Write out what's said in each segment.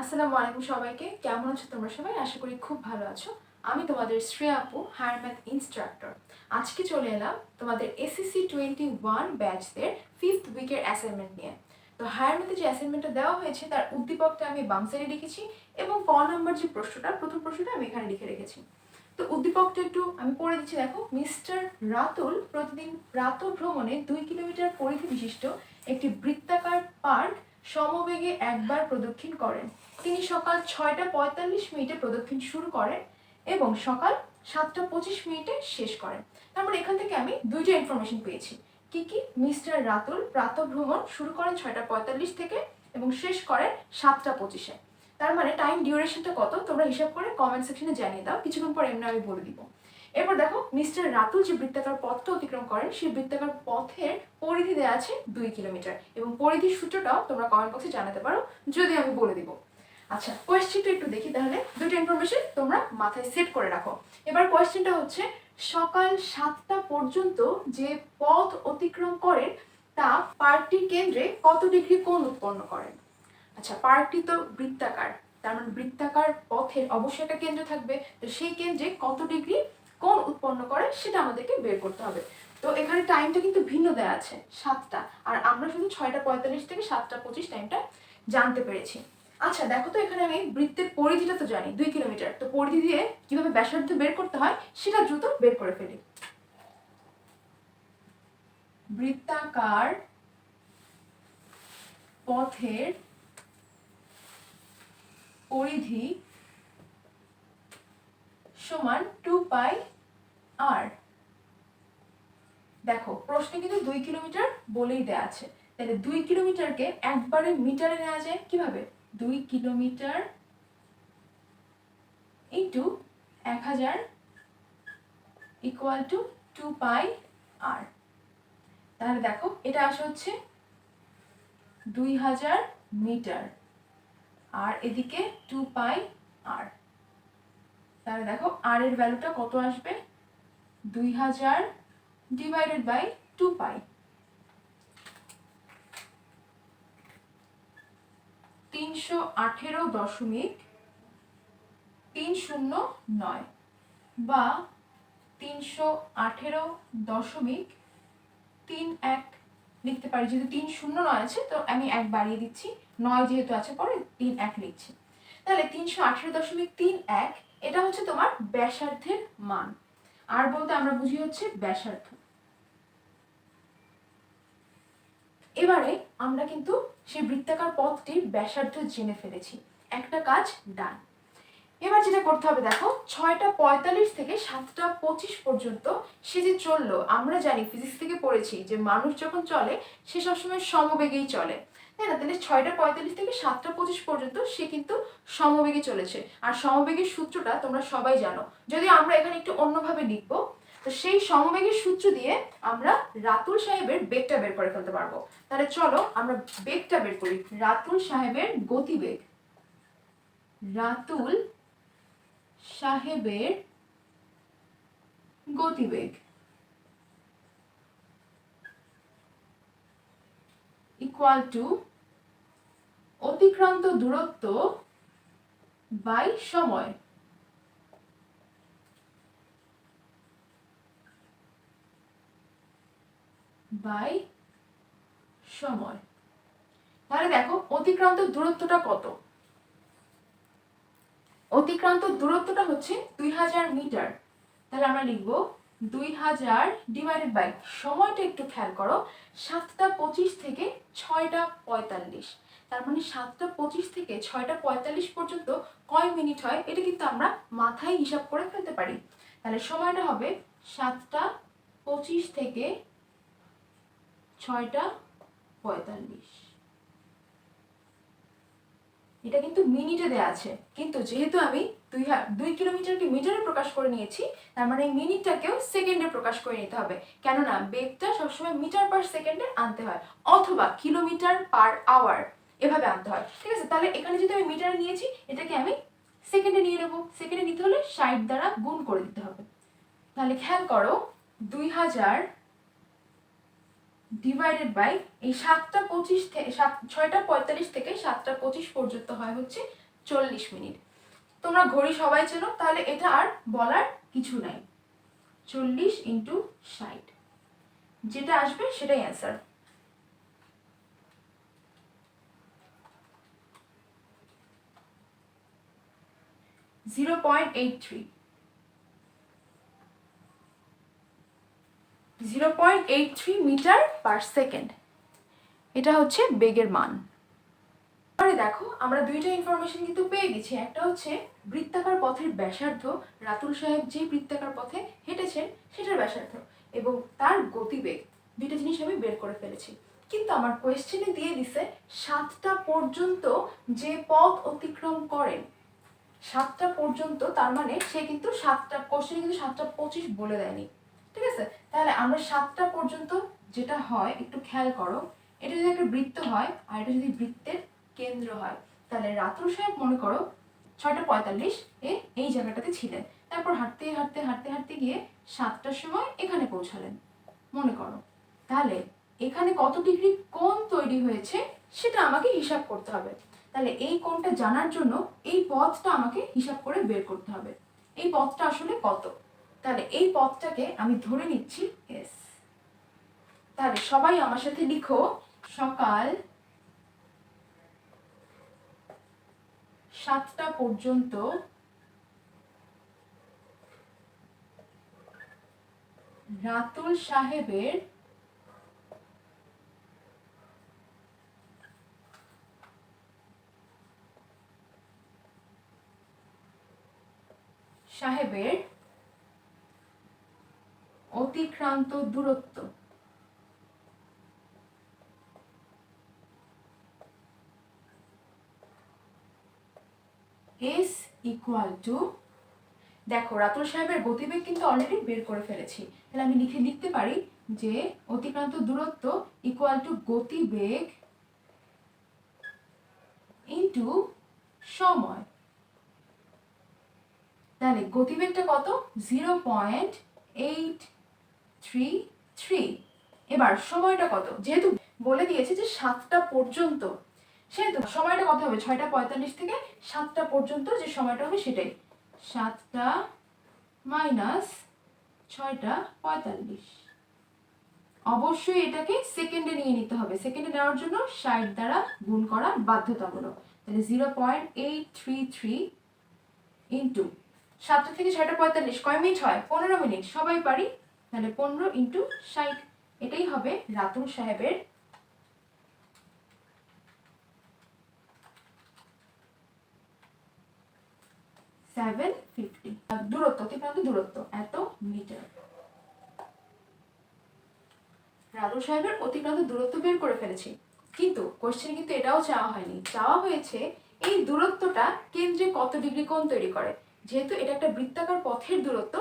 আসসালামু আলাইকুম সবাইকে। কেমন আছো তোমরা সবাই? আশা করি খুব ভালো আছো। আমি তোমাদের শ্রেয়া আপু, হায়ার ম্যাথ ইনস্ট্রাক্টর। আজকে চলে এলাম তোমাদের এসএসসি 21 ব্যাচদের 5th উইকের অ্যাসাইনমেন্ট নিয়ে। তো হায়ার ম্যাথে যে অ্যাসাইনমেন্টটা দেওয়া হয়েছে তার উদ্দীপকটা আমি বাম সাইডে লিখেছি এবং ক নাম্বার যে প্রশ্নটা, প্রথম প্রশ্নটা আমি এখানে লিখে রেখেছি। তো উদ্দীপকটা একটু আমি পড়ে দিচ্ছি, দেখো। মিস্টার রাতুল প্রতিদিন প্রাতঃভ্রমণে 2 কিলোমিটার পরিধি বিশিষ্ট একটি বৃত্তাকার পার্ক সমবেগে একবার প্রদক্ষিণ করেন। তিনি সকাল 6:45 প্রদক্ষিণ শুরু করেন এবং সকাল 7:25 শেষ করেন। তারপর এখান থেকে আমি দুইটা ইনফরমেশন পেয়েছি। কি কি? মিস্টার রাতুল প্রাতঃভ্রমণ শুরু করেন 6:45 থেকে এবং শেষ করেন 7:25। তার মানে টাইম ডিউরেশনটা কত তোমরা হিসাব করে কমেন্ট সেকশনে জানিয়ে দাও, কিছুক্ষণ পর এমনি আমি বলে দিব। এরপর দেখো, মিস্টার রাতুল যে বৃত্তাকার পথটা অতিক্রম করেন সেই বৃত্তাকার পথের পরিধি দেওয়া আছে 2 কিলোমিটার এবং পরিধির সূত্রটাও তোমরা কমেন্ট বক্সে জানাতে পারো, যদি আমি বলে দিব। আচ্ছা, কোয়েশ্চেনটা একটু দেখি তাহলে। দুটো ইনফরমেশন তোমরা মাথায় সেট করে রাখো। এবার কোয়েশ্চেনটা হচ্ছে, সকাল 7টা পর্যন্ত যে পথ অতিক্রম করেন তা পার্কটির কেন্দ্রে কত ডিগ্রি কোণ উৎপন্ন করেন? আচ্ছা, পার্কটি তো বৃত্তাকার, তার মানে বৃত্তাকার পথের অবশ্যই একটা কেন্দ্র থাকবে। তো সেই কেন্দ্রে কত ডিগ্রি কোণ উৎপন্ন করে সেটা আমাদেরকে বের করতে হবে। তো এখানে টাইমটা কিন্তু ভিন্ন দেওয়া আছে 7টা, আর আমরা শুধু 6:45 থেকে 7:25 টাইমটা জানতে পেরেছি। আচ্ছা দেখো তো, এখানে আমি বৃত্তের পরিধিটা তো জানি 2 কিলোমিটার, তো পরিধি দিয়ে কিভাবে ব্যাসার্ধ বের করতে হয় সেটা দ্রুত বের করে ফেলি। বৃত্তাকার পথের পরিধি সমান 2πr। দেখো প্রশ্নে কিন্তু 2 কিলোমিটার বলেই দেয়া আছে, তাহলে 2 কিলোমিটারকে একবারে মিটারে নেওয়া যায় কিভাবে? 2 kilometre into 1000 equal to 2πr। তাহলে দেখো এটা আসে হচ্ছে 2000 মিটার আর এদিকে 2πr। তাহলে দেখো r এর ভ্যালুটা কত আসবে? 2000 ডিভাইডেড বাই 2π। 318.309 বা 318.31 লিখতে পারি। যেহেতু 309 আছে তো আমি 1 বাড়িয়ে দিচ্ছি, 9 যেহেতু আছে পরে 31 লিখছি। তাহলে 318.31 এটা হচ্ছে তোমার ব্যাসার্ধের মান। আর বলতে আমরা বুঝি হচ্ছে ব্যাসার্ধ। এবারে আমরা কিন্তু সেই বৃত্তাকার পথটির ব্যাসার্ধ জেনে ফেলেছি, একটা কাজ ডান। এবার যেটা করতে হবে, দেখো 6:45 থেকে 7:25 পর্যন্ত সে যে চললো, আমরা জানি ফিজিক্স থেকে পড়েছি যে মানুষ যখন চলে সে সবসময় সমবেগেই চলে, তাই না? তাহলে 6:45 থেকে 7:25 পর্যন্ত সে কিন্তু সমবেগে চলেছে। আর সমবেগের সূত্রটা তোমরা সবাই জানো, যদিও আমরা এখানে একটু অন্যভাবে লিখবো। তো সেই সমবেগের সূত্র দিয়ে আমরা রাতুল সাহেবের বেগটা বের করে ফেলতে পারবো। তাহলে চলো আমরা বেগটা বের করি। রাতুল সাহেবের গতিবেগ, রাতুল সাহেবের গতিবেগ ইকুয়াল টু অতিক্রান্ত দূরত্ব বাই সময়। বাই সময়। তাহলে দেখো অতিক্রান্ত দূরত্বটা কত? অতিক্রান্ত দূরত্বটা হচ্ছে 2000 মিটার। তাহলে আমরা লিখবো 2000 ডিভাইডেড বাই সময়টা একটু খেয়াল করো, 7:25 থেকে 6:45। তার মানে 7:25 থেকে 6:45 পর্যন্ত কয় মিনিট হয় এটা কিন্তু আমরা মাথায় হিসাব করে ফেলতে পারি। তাহলে সময়টা হবে 7:25 থেকে 6:45। এটা কিন্তু মিনিটে দেয়া আছে, কিন্তু যেহেতু আমি 2 কিলোমিটারকে মিটারে প্রকাশ করে নিয়েছি, তার মানে এই মিনিটটাকেও সেকেন্ডে প্রকাশ করে নিতে হবে। কেননা বেগটা সবসময় মিটার পার সেকেন্ডে আনতে হয়, অথবা কিলোমিটার পার আওয়ার এভাবে আনতে হয়। ঠিক আছে, তাহলে এখানে যদি আমি মিটারে নিয়েছি, এটাকে আমি সেকেন্ডে নিয়ে নেবো। সেকেন্ডে নিতে হলে 60 দ্বারা গুণ করে দিতে হবে। তাহলে খেয়াল করো, 2000 ডিভাইডেড বাই এই 7:25 থেকে 6:45 থেকে 7:25 পর্যন্ত হয় হচ্ছে 40 মিনিট। তোমরা ঘড়ি সবাই চেনো, তাহলে এটা আর বলার কিছু নাই। 40 ইন্টু 60, যেটা আসবে সেটাই অ্যান্সার। .83 মিটার পার সেকেন্ড, এটা হচ্ছে বেগের মান। এবারে দেখো আমরা দুইটা ইনফরমেশন কিন্তু পেয়ে গেছি। একটা হচ্ছে বৃত্তাকার পথের ব্যাসার্ধ, রাতুল সাহেব যে বৃত্তাকার পথে হেঁটেছেন সেটার ব্যাসার্ধ, এবং তার গতিবেগ, দুইটা জিনিস আমি বের করে ফেলেছি। কিন্তু আমার কোয়েশ্চেনে দিয়ে দিছে 7টা পর্যন্ত যে পথ অতিক্রম করেন, 7টা পর্যন্ত, তার মানে সে কিন্তু 7টা, কোশ্চেনে কিন্তু 7:25 বলে দেয়নি, ঠিক আছে? তাহলে আমরা 7টা পর্যন্ত যেটা হয় একটু খেয়াল করো, এটা যদি একটা বৃত্ত হয় আর এটা যদি বৃত্তের কেন্দ্র হয়, তাহলে রাতুল সাহেব মনে করো 6:45 এই জায়গাটাতে ছিলেন, তারপর হাঁটতে হাঁটতে হাঁটতে হাঁটতে গিয়ে 7টার সময় এখানে পৌঁছালেন মনে করো। তাহলে এখানে কত ডিগ্রি কোণ তৈরি হয়েছে সেটা আমাকে হিসাব করতে হবে। তাহলে এই কোণটা জানার জন্য এই পথটা আমাকে হিসাব করে বের করতে হবে, এই পথটা আসলে কত। তাহলে এই পথটাকে আমি ধরে নিচ্ছি এস। তাহলে সবাই আমার সাথে লিখো, সকাল 7টা পর্যন্ত রাতুল সাহেবের অতিক্রান্ত দূরত্ব S ইকুয়াল টু, দেখো রাতুল সাহেবের গতিবেগ কিন্তু অলরেডি বের করে ফেলেছি, তাহলে আমি লিখতে পারি যে অতিক্রান্ত দূরত্ব ইকুয়াল টু গতিবেগ ইন্টু সময়। তাহলে গতিবেগটা কত? 0.833। এবার সময়টা কত? যেহেতু বলে দিয়েছে যে 7টা পর্যন্ত, সেহেতু সময়টা কত হবে? 6:45 থেকে 7টা পর্যন্ত যে সময়টা হবে সেটাই, 7টা মাইনাস 6:45। অবশ্যই এটাকে সেকেন্ডে নিয়ে নিতে হবে, সেকেন্ডে নেওয়ার জন্য 60 দ্বারা গুণ করা বাধ্যতামূলক। তাহলে 0.833 ইন্টু 7টা থেকে 6:45 কয় মিনিট হয়? 15 মিনিট, সবাই পারি। তাহলে 15 ইন্টু 60, এটাই হবে রাতুল সাহেবের দূরত্ব, অতিক্রান্ত দূরত্ব এত মিটার। রাতুল সাহেবের অতিক্রান্ত দূরত্ব বের করে ফেলেছি, কিন্তু কোশ্চেনে কিন্তু এটাও চাওয়া হয়নি, চাওয়া হয়েছে এই দূরত্বটা কেন্দ্রে কত ডিগ্রি কোণ তৈরি করে। যেহেতু এটা একটা বৃত্তাকার পথের দূরত্ব,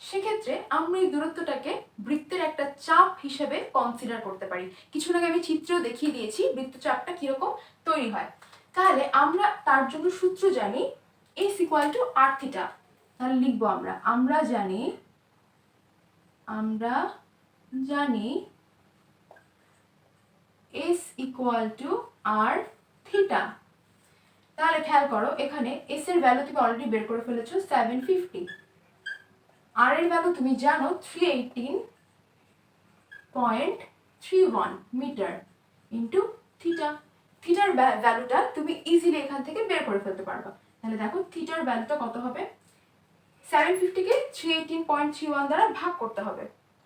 সেক্ষেত্রে আমরা এই দূরত্বটাকে বৃত্তের একটা চাপ হিসেবে কনসিডার করতে পারি। কিছুক্ষণ আগে আমি চিত্র দেখিয়ে দিয়েছি বৃত্তচাপটা কিরকম তৈরি হয়। তাহলে আমরা তার জন্য সূত্র জানি, S equal to r theta. তাহলে লিখবো আমরা জানি S equal to r theta. তাহলে খেয়াল করো, এখানে S এর ভ্যালু তুমি অলরেডি বের করে ফেলেছো 750, r এর ভ্যালু তুমি জানো 318.31 মিটার ইন্টু থিটা। থিটার ভ্যালুটা তুমি ইজিলি এখান থেকে বের করে ফেলতে পারবা। তাহলে দেখো থিটার ভ্যালুটা কত হবে? 750 কে 318.31 দ্বারা ভাগ করতে হবে।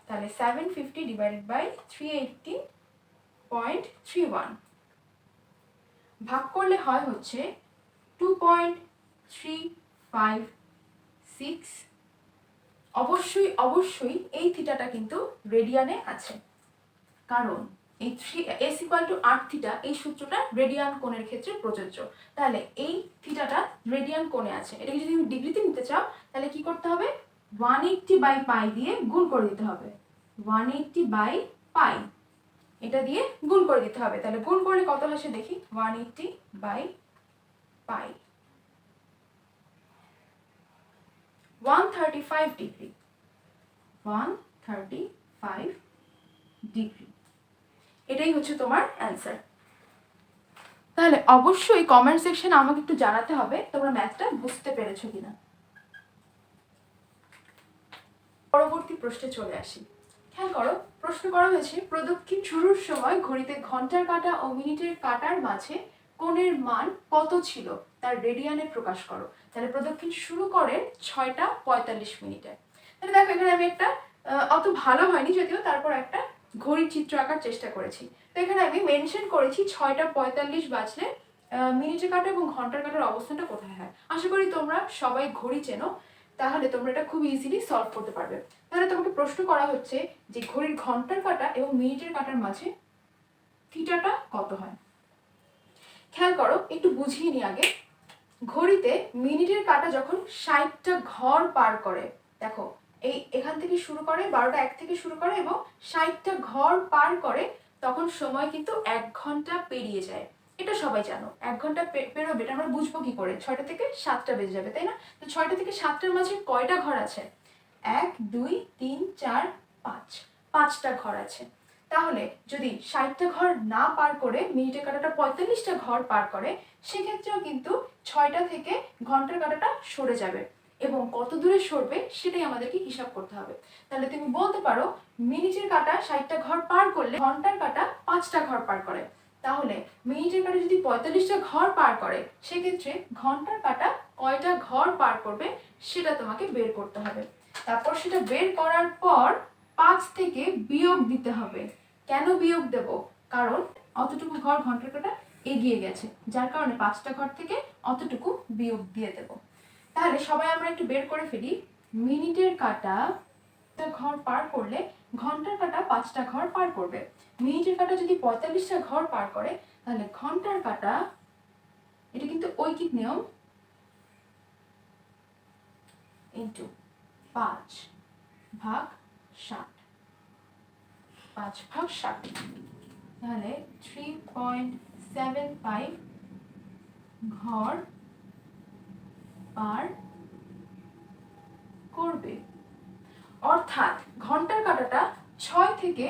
তাহলে 750 ডিভাইডেড বাই 318.31 ভাগ করলে হয় হচ্ছে 2.356। অবশ্যই এই থিটাটা কিন্তু রেডিয়ানে আছে, কারণ এই S equal to r theta, এই সূত্রটা রেডিয়ান কোণের ক্ষেত্রে প্রযোজ্য। তাহলে এই থিটাটা রেডিয়ান কোণে আছে। এটাকে যদি তুমি ডিগ্রিতে নিতে চাও তাহলে কি করতে হবে? 180 বাই পাই দিয়ে গুণ করে দিতে হবে, 180 বাই পাই এটা দিয়ে গুণ করে দিতে হবে। তাহলে গুণ করলে কত আসে দেখি, 180 বাই পাই 135 ডিগ্রি, 135 ডিগ্রি। এটাই হচ্ছে তোমার অ্যান্সার। তাহলে অবশ্যই কমেন্ট সেকশনে আমাকে একটু জানাতে হবে তোমরা ম্যাথটা বুঝতে পেরেছো কিনা। পরবর্তী প্রশ্নে চলে আসি। খেয়াল করো, প্রশ্ন করা হয়েছে প্রদক্ষিণ শুরুর সময় ঘড়িতে ঘন্টার কাঁটা ও মিনিটের কাঁটার মাঝে কোণের মান কত ছিল তার রেডিয়ানে প্রকাশ করো। তাহলে প্রদক্ষিণ শুরু করেন 6:45 তাহলে দেখো এখানে আমি একটা অত ভালো হয়নি যদিও, তারপর একটা ঘড়ির চিত্র আঁকার চেষ্টা করেছি। তো এখানে আমি মেনশন করেছি 6:45 বাজলে মিনিটের কাঁটা এবং ঘন্টার কাঁটার অবস্থানটা কোথায় হয়। আশা করি তোমরা সবাই ঘড়ি চেনো, তাহলে তোমরা এটা খুব ইজিলি সলভ করতে পারবে। তাহলে তোমাকে প্রশ্ন করা হচ্ছে যে ঘড়ির ঘন্টার কাঁটা এবং মিনিটের কাঁটার মাঝে থিটাটা কত হয়। খেয়াল করো, একটু বুঝিয়ে নি আগে। ঘড়িতে মিনিটের কাঁটা যখন 60টা ঘর পার করে, দেখো এই এখান থেকে শুরু করে 12টা 1 থেকে শুরু করে এবং 60টা ঘর পার করে, তখন সময় কিন্তু 1 ঘন্টা পেরিয়ে যায়। এটা সবাই জানো, 1 ঘন্টা পেরোবে, এটা আমরা বুঝবো কি করে? 6টা থেকে 7টা বেজে যাবে, তাই না? তো 6টা থেকে 7টার মাঝে কয়টা ঘর আছে? 1 2 3 4 5, 5টা ঘর আছে। তাহলে যদি 60টা ঘর না পার করে মিনিটের কাঁটাটা 45টা ঘর পার করে, সেক্ষেত্রেও কিন্তু 6টা থেকে ঘন্টার কাঁটাটা সরে যাবে এবং কত দূরে সরবে সেটাই আমাদেরকে হিসাব করতে হবে। তাহলে তুমি বলতে পারো মিনিটের কাঁটা 60টা ঘর পার করলে ঘন্টার কাঁটা 5টা ঘর পার করে। তাহলে মিনিটের কাঁটা যদি 45টা ঘর পার করে, সেক্ষেত্রে ঘন্টার কাঁটা কয়টা ঘর পার করবে সেটা তোমাকে বের করতে হবে। তারপর সেটা বের করার পর 5 থেকে বিয়োগ দিতে হবে। কেন বিয়োগ দেব? কারণ অতটুকু ঘর ঘন্টার কাঁটা এগিয়ে গেছে, যার কারণে 5টা ঘর থেকে অতটুকু বিয়োগ দিয়ে দেব। তাহলে সবাই আমরা একটু বের করে ফেলি। মিনিটের কাঁটা ঘর পার করলে ঘন্টার কাঁটা 5টা ঘর পার করবে। মিনিটের কাঁটা যদি 45টা ঘর পার করে, তাহলে ঘন্টার কাঁটা, এটা কিন্তু ঐকিক নিয়ম, ইন্টু 5/60, 5/60, তাহলে 3.75 ঘর পার করবে। অর্থাৎ ঘন্টার কাঁটাটা 6 থেকে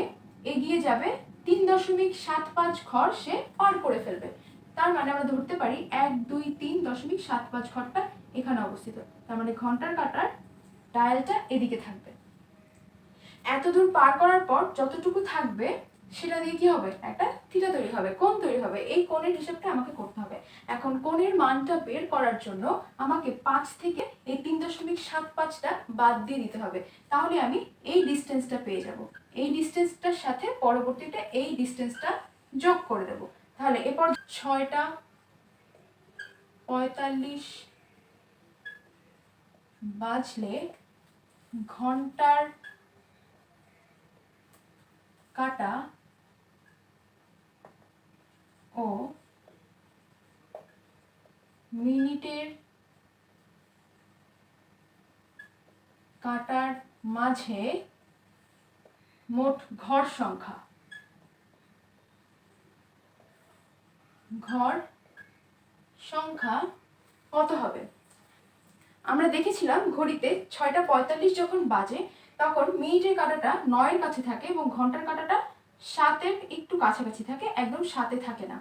এগিয়ে যাবে 3.75 ঘর সে পার করে ফেলবে। তার মানে আমরা ধরতে পারি 1 2 3.75 ঘরটা এখানে অবস্থিত। তার মানে ঘন্টার কাঁটার ডায়ালটা এদিকে থাকবে। এত দূর পার করার পর যতটুকু থাকবে সেটা দিয়ে কি হবে? একটা থিটা তৈরি হবে, কোণ তৈরি হবে। এই কোণের হিসাবটা আমাকে করতে হবে। এখন কোণের মানটা বের করার জন্য আমাকে 5 থেকে এই 3.75টা বাদ দিয়ে দিতে হবে। তাহলে আমি এই ডিস্টেন্সটা পেয়ে যাব। এই ডিস্টেন্সটার সাথে পরবর্তীতে এই ডিস্টেন্সটা যোগ করে দেব। তাহলে এরপর 6:45 বাজলে ঘন্টার কাঁটা ও মিনিটের কাঁটার মাঝে মোট ঘর সংখ্যা কত হবে? আমরা দেখেছিলাম ঘড়িতে 6:45 যখন বাজে তখন মিনিটের কাঁটাটা 9-এর কাছে থাকে এবং ঘন্টার কাঁটাটা 7-এর একটু কাছাকাছি থাকে, একদম 7-এ থাকে না।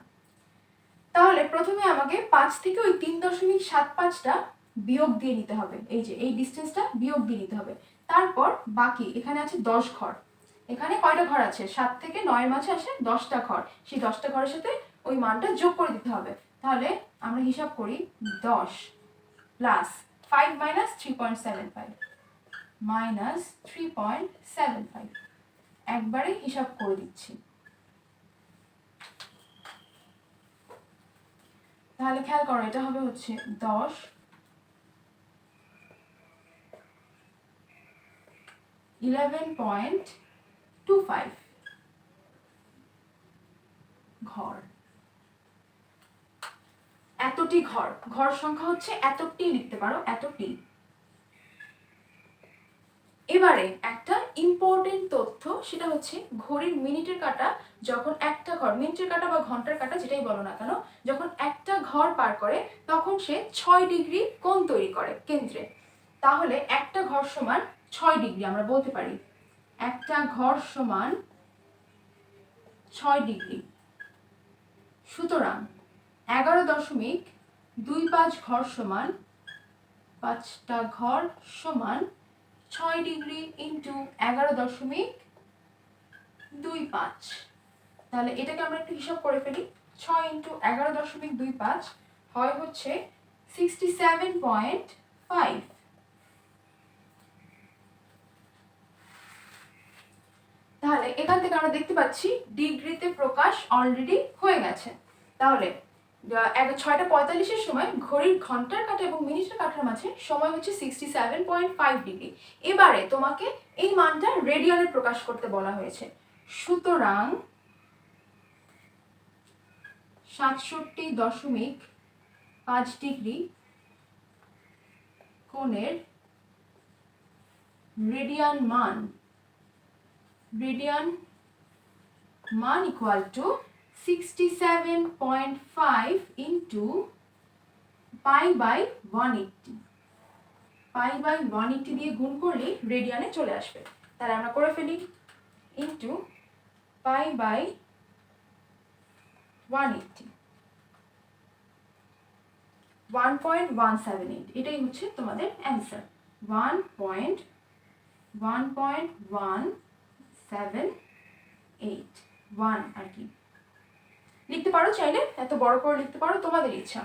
তাহলে প্রথমে আমাকে 5 থেকে ওই 3.75টা বিয়োগ দিয়ে নিতে হবে। এই যে এই ডিস্টেন্সটা বিয়োগ দিয়ে নিতে হবে। তারপর বাকি এখানে আছে 10 ঘর। এখানে কয়টা ঘর আছে? 7 থেকে 9-এর মাঝে আসে 10টা ঘর। সেই 10টা ঘরের সাথে ওই মানটা যোগ করে দিতে হবে। তাহলে আমরা হিসাব করি 10 প্লাস 5 minus 3.75 minus 3.75, একবারে হিসাব করে দিচ্ছি। তাহলে খেয়াল করো, এটা হবে হচ্ছে 10 11.25 ঘর। এতটি ঘর, ঘর সংখ্যা হচ্ছে এতটি, লিখতে পারো এতটি। এবারে একটা ইম্পর্টেন্ট তথ্য, সেটা হচ্ছে ঘড়ির মিনিটের কাঁটা যখন একটা ঘর, মিনিটের কাঁটা বা ঘন্টার কাঁটা যেটাই বলো না কেন, যখন একটা ঘর পার করে তখন সে 6 ডিগ্রি কোণ তৈরি করে কেন্দ্রে। তাহলে একটা ঘর সমান 6 ডিগ্রি আমরা বলতে পারি। একটা ঘর সমান 6 ডিগ্রি। সুতরাং 11.25 ঘর সমান 5টা ঘর সমান 6 ডিগ্রি ইন্টু 11.25। তাহলে এটাকে আমরা একটু হিসাব করে ফেলি। 6 ইন্টু 11.25 হয় হচ্ছে 67.5। তাহলে এখান থেকে আমরা দেখতে পাচ্ছি ডিগ্রিতে প্রকাশ অলরেডি হয়ে গেছে। তাহলে 6:45 সময় ঘড়ির ঘন্টার কাঁটা এবং মিনিটের কাঁটার মাঝে সময় হচ্ছে 67.5 ডিগ্রি। এবারে তোমাকে এই মানটা রেডিয়ানে প্রকাশ করতে বলা হয়েছে। সুতরাং 67.5 ডিগ্রি কোণের রেডিয়ান মান ইকুয়াল টু 67.5 ইন্টু π/180। π/180 দিয়ে গুণ করলে রেডিয়ানে চলে আসবে। তাহলে আমরা করে ফেলি ইন্টু π/180 1.178। এটাই হচ্ছে তোমাদের অ্যান্সার 1.178 আর কি। লিখতে পারো চাইলে, এত বড় করে লিখতে পারো, তোমাদের ইচ্ছা।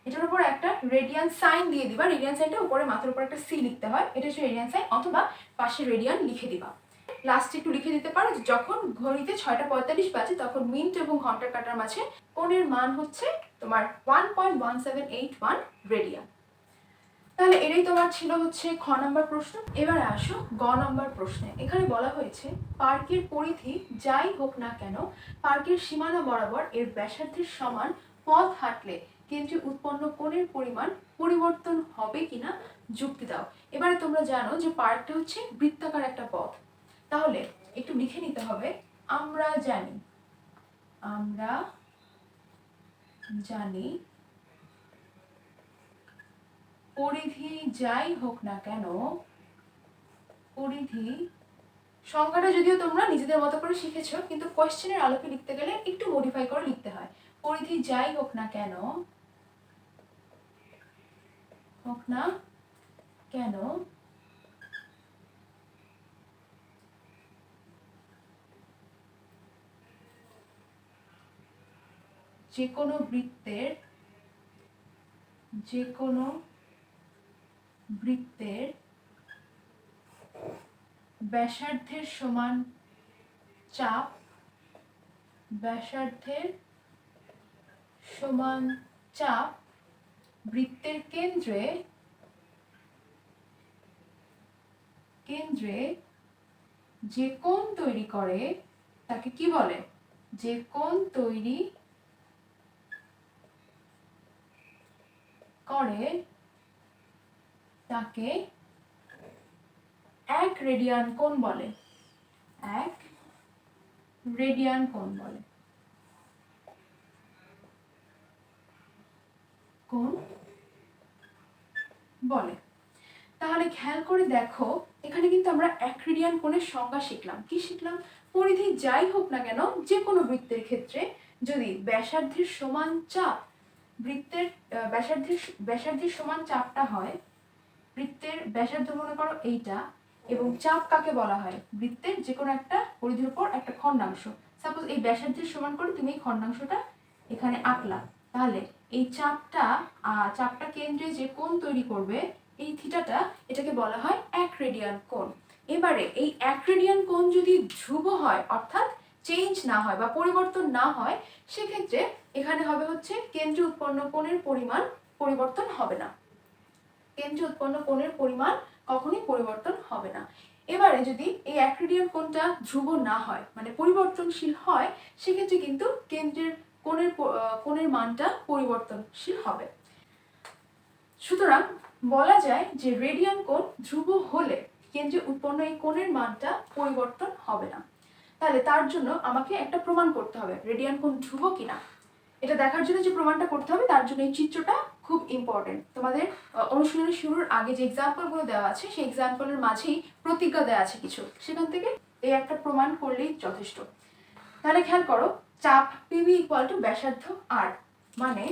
এটার উপর একটা রেডিয়ান সাইন দিয়ে দিবা। রেডিয়ান সাইনটা উপরে মাথার উপর একটা সি লিখতে হয়, এটা হচ্ছে রেডিয়ান সাইন, অথবা পাশে রেডিয়ান লিখে দিবা। লাস্টে একটু লিখে দিতে পারো যখন ঘড়িতে 6:45 বাজে তখন মিনিট এবং ঘন্টার কাঁটার মাঝে কোণের মান হচ্ছে তোমার 1.1781 রেডিয়ান। তাহলে এটাই তোমার ছিল হচ্ছে খ নম্বর প্রশ্ন। এবারে আসো গ নম্বর প্রশ্নে। এখানে বলা হয়েছে পার্কের পরিধি যাই হোক না কেন পার্কের সীমানা বরাবর এর ব্যাসার্ধের সমান পথ হাঁটলে কেন্দ্রে উৎপন্ন কোণের পরিমাণ পরিবর্তন হবে কিনা যুক্তি দাও। এবারে তোমরা জানো যে পার্কটা হচ্ছে বৃত্তাকার একটা পথ। তাহলে একটু লিখে নিতে হবে। আমরা জানি পরিধি যাই হোক না কেন, পরিধি সংখ্যাটা যদিও তোমরা নিজেদের মতো করে শিখেছো, কিন্তু কোয়েশ্চেনের আলোকে লিখতে গেলে একটু মডিফাই করে লিখতে হয়। পরিধি যাই হোক না কেন যে কোনো বৃত্তের ব্যাসার্ধের সমান চাপ বৃত্তের কেন্দ্রে যে কোণ তৈরি করে তাকে কি বলে? যে কোণ তৈরি করে তাকে 1 রেডিয়ান কোণ বলে। 1 রেডিয়ান কোণ বলে। তাহলে খেয়াল করে দেখো, এখানে কিন্তু আমরা 1 রেডিয়ান কোণের সংজ্ঞা শিখলাম। কি শিখলাম? পরিধি যাই হোক না কেন যে কোনো বৃত্তের ক্ষেত্রে যদি ব্যাসার্ধের সমান চাপ বৃত্তের ব্যাসার্ধের সমান চাপটা হয়, বৃত্তের ব্যাসার্ধ মনে করো এইটা, এবং চাপ কাকে বলা হয়? বৃত্তের যে কোনো একটা পরিধির উপর একটা খণ্ডাংশ। সাপোজ এই ব্যাসার্ধের সমান করে তুমি এই খণ্ডাংশটা এখানে আঁকলা, তাহলে এই চাপটা কেন্দ্রে যে কোণ তৈরি করবে এই থিটাটা, এটাকে বলা হয় 1 রেডিয়ান কোণ। এবারে এই 1 রেডিয়ান কোণ যদি ধ্রুব হয়, অর্থাৎ চেঞ্জ না হয় বা পরিবর্তন না হয়, সেক্ষেত্রে এখানে হবে হচ্ছে কেন্দ্রে উৎপন্ন কোণের পরিমাণ পরিবর্তন হবে না। কেন্দ্রে উৎপন্ন কোণের পরিমাণ কখনোই পরিবর্তন হবে না। এবারে যদি এই 1 রেডিয়ান কোণটা ধ্রুব না হয়, মানে পরিবর্তনশীল হয়, সেক্ষেত্রে কিন্তু কেন্দ্রের কোণের মানটা পরিবর্তনশীল হবে। সুতরাং বলা যায় যে রেডিয়ান কোণ ধ্রুব হলে কেন্দ্রে উৎপন্ন এই কোণের মানটা পরিবর্তন হবে না। তাহলে তার জন্য আমাকে একটা প্রমাণ করতে হবে রেডিয়ান কোণ ধ্রুব কিনা। এটা দেখার জন্য যে প্রমাণটা করতে হবে তার জন্য এই চিত্রটা খুব ইম্পর্টেন্ট। তোমাদের অনুশীলনের শুরুর আগে যে এক্সাম্পলগুলো দেওয়া আছে সেই এক্সাম্পলের মাঝেই প্রতিজ্ঞা দেওয়া আছে কিছু, সেখান থেকে এই একটা প্রমাণ করলেই যথেষ্ট। তাহলে খেয়াল করো, চাপ পিভি ইকুয়াল টু ব্যাসার্ধ আর। মানে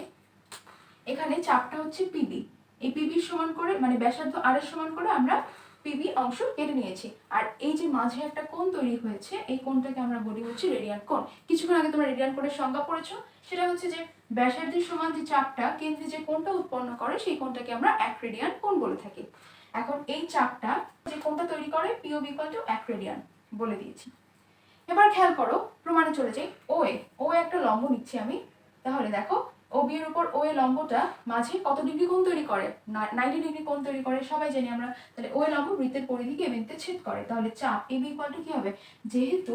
এখানে চাপটা হচ্ছে পিবি, এই পিবির সমান করে মানে ব্যাসার্ধ আর এর সমান করে আমরা পিবি অংশ কেটে নিয়েছি। আর এই যে মাঝে একটা কোণ তৈরি হয়েছে, এই কোণটাকে আমরা বলি হচ্ছে রেডিয়ান কোণ। কিছুক্ষণ আগে তোমরা রেডিয়ান কোণের সংজ্ঞা পড়েছো, সেটা হচ্ছে যে ব্যাসার্ধের সমান যে চাপটা কেন্দ্রে যে কোণটা উৎপন্ন করে সেই কোণটাকে আমরা 1 রেডিয়ান কোণ বলে থাকি। এখন এই চাপটা যে কোণটা তৈরি করে পিওবি ইকুয়াল টু 1 রেডিয়ান বলে দিয়েছি। এবার খেয়াল করো, প্রমাণে চলে যাই। ও একটা লম্ব নিচ্ছি আমি। তাহলে দেখো ওবি এর উপর ও এ লম্বটা মাঝে কত ডিগ্রি কোণ তৈরি করে? 90 ডিগ্রি কোণ তৈরি করে, সবাই জানি আমরা। তাহলে ও এ লম্ব বৃত্তের পরিধিকে এ বিন্দুতে ছেদ করে, তাহলে চাপ এবি ইকুয়াল টু কি হবে? যেহেতু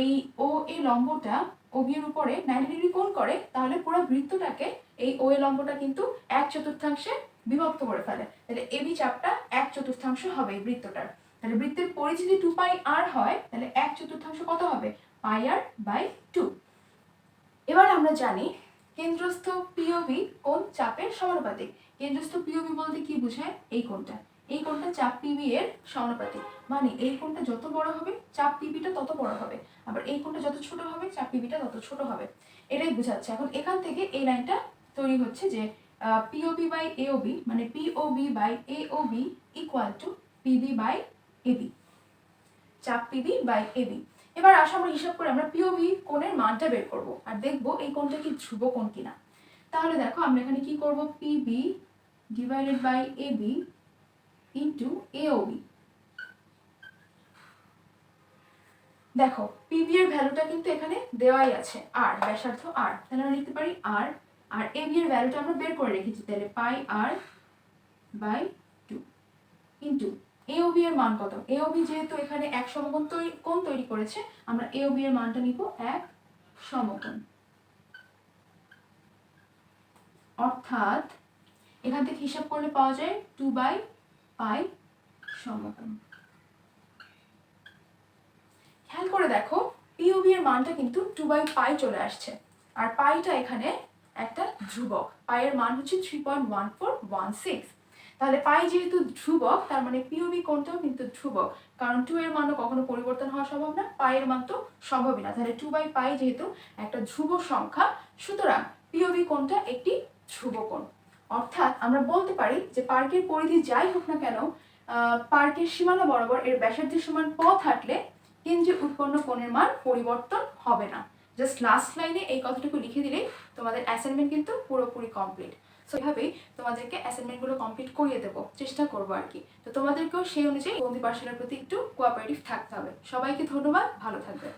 এই ও এ লম্বটা ওবি এর উপরে 90 ডিগ্রি কোণ করে, তাহলে পুরো বৃত্তটাকে এই ও এ লম্বটা কিন্তু 1/4 বিভক্ত করে ফেলে। তাহলে এবি চাপটা 1/4 হবে এই বৃত্তটার। তাহলে বৃত্তের পরিধি যদি 2 পাই আর হয়, তাহলে 1/4 কত হবে? পাই আর বাই 2। এবার আমরা জানি কেন্দ্রস্থ পিওবি কোণ চাপের সমানুপাতিক। কেন্দ্রস্থ পিওবি বলতে কি বোঝায়? এই কোণটা, এই কোণটা চাপ পিবি এর সমানুপাতিক। মানে এই কোণটা যত বড় হবে চাপ পিবিটা তত বড় হবে, আবার এই কোণটা যত ছোট হবে চাপ পিবিটা তত ছোট হবে। এটাই বোঝাচ্ছে। এখন এখান থেকে এই লাইনটা তৈরি হচ্ছে যে পিওবি বাই এওবি, মানে POB by AOB equal to PB by AB, চাপ পিবি বাই এবি। এবার আসো আমরা হিসাব করে আমরা পিওবি কোণের মানটা বের করব আর দেখব এই কোণটা কি ধ্রুব কোণ কিনা। তাহলে দেখো আমরা এখানে কি করব, PB divided by AB into AOB. দেখো পিবি এর ভ্যালুটা কিন্তু এখানে দেওয়াই আছে, আর ব্যাসার্ধ আর, তাহলে আমরা লিখতে পারি আর, আর এবি এর ভ্যালুটা আমরা বের করে রেখেছি, তাহলে পাই আর বাই 2 ইনটু এওবি এর মান কত? এওবি যেহেতু এখানে এক সমকোণ কোণ তৈরি করেছে, আমরা এওবি এর মানটা নিব 1 সমকোণ। অর্থাৎ এখান থেকে হিসাব করলে পাওয়া যায় 2/পাই সমকোণ। খেয়াল করে দেখো পিওবি এর মানটা কিন্তু 2/পাই চলে আসছে, আর পাইটা এখানে একটা ধ্রুবক। পাইয়ের মান হচ্ছে 3.1416। তাহলে পাই যেহেতু ধ্রুবক, তার মানে পিওবি কোণটাও কিন্তু ধ্রুবক, কারণ 2 এর মানও কখনো পরিবর্তন হওয়া সম্ভব না, পাইয়ের মান তো সম্ভবই না। তাহলে 2/পাই যেহেতু একটা ধ্রুব সংখ্যা, সুতরাং পিওবি কোণটা একটি ধ্রুব কোণ। অর্থাৎ আমরা বলতে পারি যে পার্কের পরিধি যাই হোক না কেন, পার্কের সীমানা বরাবর এর ব্যাসার্ধের সমান পথ হাঁটলে কেন্দ্রে উৎপন্ন কোণের মান পরিবর্তন হবে না। জাস্ট লাস্ট লাইনে এই কথাটুকু লিখে দিলেই তোমাদের অ্যাসাইনমেন্ট কিন্তু পুরোপুরি কমপ্লিট। সো এভাবেই তোমাদেরকে অ্যাসাইনমেন্টগুলো কমপ্লিট করিয়ে দেবো, চেষ্টা করবো আর কি। তো তোমাদেরকেও সেই অনুযায়ী বন্দি পাঠশালার প্রতি একটু কোঅপারেটিভ থাকতে হবে। সবাইকে ধন্যবাদ, ভালো থাকবে।